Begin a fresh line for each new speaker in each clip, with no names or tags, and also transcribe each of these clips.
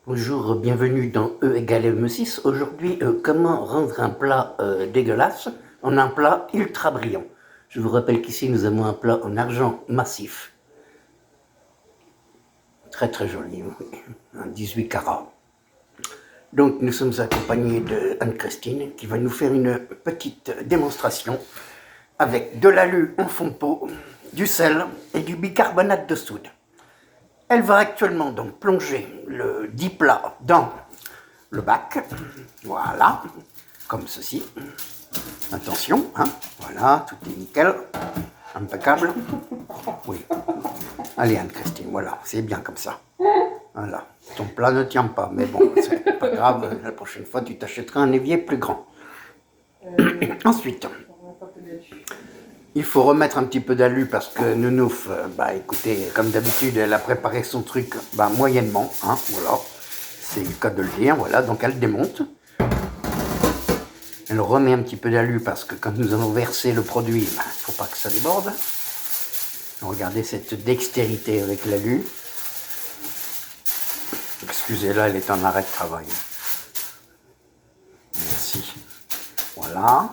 Bonjour, bienvenue dans E égale M6. Aujourd'hui, comment rendre un plat dégueulasse en un plat ultra brillant. Je vous rappelle qu'ici, nous avons un plat en argent massif. Très très joli, oui. Un 18 carats. Donc, nous sommes accompagnés de Anne-Christine qui va nous faire une petite démonstration avec de l'alu en fond de pot, du sel et du bicarbonate de soude. Elle va actuellement donc plonger le dit plat dans le bac, voilà, comme ceci. Attention, hein, voilà, tout est nickel, impeccable. Oui. Allez Anne-Christine, voilà, c'est bien comme ça. Voilà, ton plat ne tient pas, mais bon, c'est pas grave, la prochaine fois tu t'achèteras un évier plus grand. Ensuite, il faut remettre un petit peu d'alu parce que Nounouf, bah écoutez, comme d'habitude, elle a préparé son truc moyennement, hein, voilà. C'est le cas de le dire, voilà, donc elle démonte. Elle remet un petit peu d'alu parce que quand nous allons verser le produit, il ne faut pas que ça déborde. Regardez cette dextérité avec l'alu. Excusez-la, elle est en arrêt de travail. Merci. Voilà.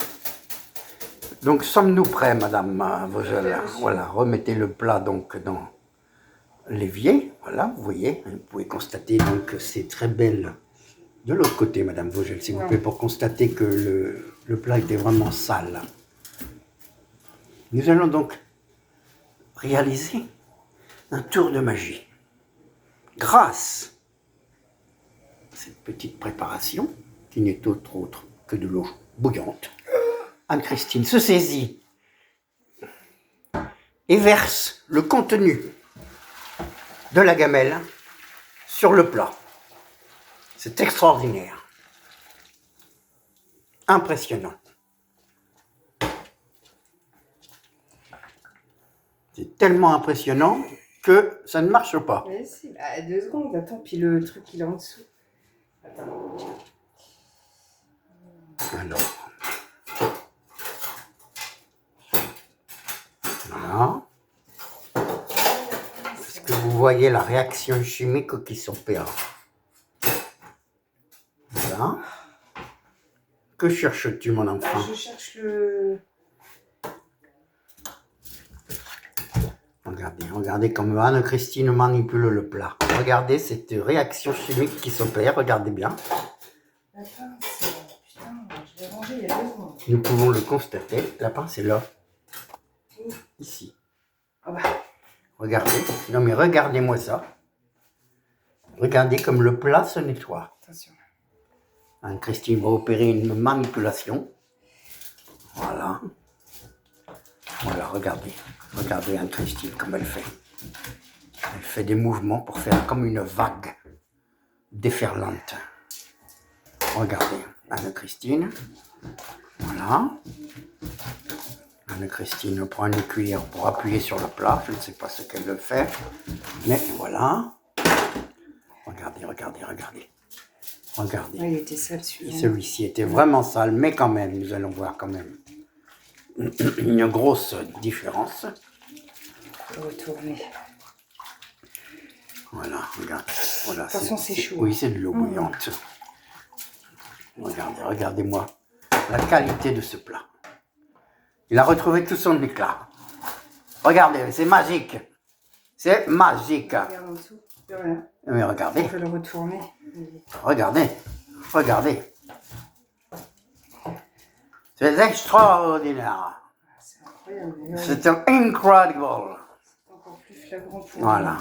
Donc sommes-nous prêts, Madame Vogel? Voilà, remettez le plat donc dans l'évier. Voilà, vous voyez, vous pouvez constater donc que c'est très belle. De l'autre côté, Madame Vogel, s'il vous plaît, pour constater que le plat était vraiment sale. Nous allons donc réaliser un tour de magie. Grâce à cette petite préparation, qui n'est autre que de l'eau bouillante, Anne-Christine se saisit et verse le contenu de la gamelle sur le plat. C'est extraordinaire. Impressionnant. C'est tellement impressionnant que ça ne marche pas.
Mais si, 2 secondes, attends, puis le truc il est en dessous. Attends.
Alors. Voilà. Est-ce que vous voyez la réaction chimique qui s'opère? Voilà. Que cherches-tu, mon enfant?
Je cherche le...
Regardez comme Anne-Christine manipule le plat. Regardez cette réaction chimique qui s'opère, regardez bien.
La pince, putain, je l'ai rangé il y a 2 secondes.
Nous pouvons le constater, la pince est là. Ici.
Oh bah.
Regardez, non mais regardez-moi ça. Regardez comme le plat se nettoie.
Attention.
Anne-Christine va opérer une manipulation. Voilà. Voilà, regardez. Regardez Anne-Christine comme elle fait. Elle fait des mouvements pour faire comme une vague déferlante. Regardez, Anne-Christine. Voilà. Anne-Christine prend une cuillère pour appuyer sur le plat. Je ne sais pas ce qu'elle fait. Mais voilà. Regardez. Regardez.
Ouais, il était sale celui-là.
Celui-ci était vraiment sale, mais quand même, nous allons voir quand même une grosse différence.
Retourner.
Voilà, regarde. Voilà,
Attention, c'est chaud.
Oui, c'est de l'eau bouillante. Regardez-moi la qualité de ce plat. Il a retrouvé tout son éclat. Regardez, c'est magique. C'est magique.
Regarde en dessous, plus rien.
Mais regardez.
On peut le retourner.
Regardez. C'est extraordinaire.
C'est incroyable.
C'est incredible.
Encore plus flagrant pour...
Voilà.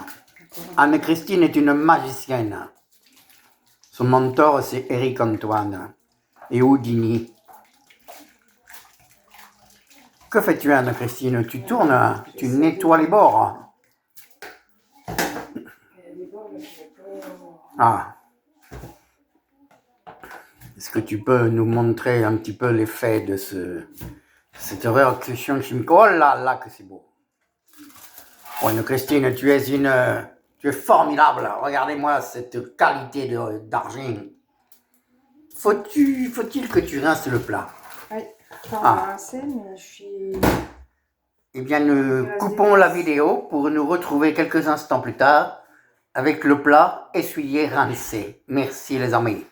Anne-Christine est une magicienne. Son mentor, c'est Éric Antoine et Houdini. Que fais-tu, Anne-Christine? Tu tournes, tu nettoies les bords.
Il y a des bords, mais je ne vais pas...
Ah. Est-ce que tu peux nous montrer un petit peu l'effet de cette réaction chimique? Oh là là, que c'est beau. Oh, Anne-Christine, tu es formidable. Regardez-moi cette qualité d'argent. Faut-il que tu rinces le plat?
Oui, pas rincé, mais je suis...
Eh bien, nous coupons la vidéo pour nous retrouver quelques instants plus tard avec le plat essuyé, rincé. Merci les amis.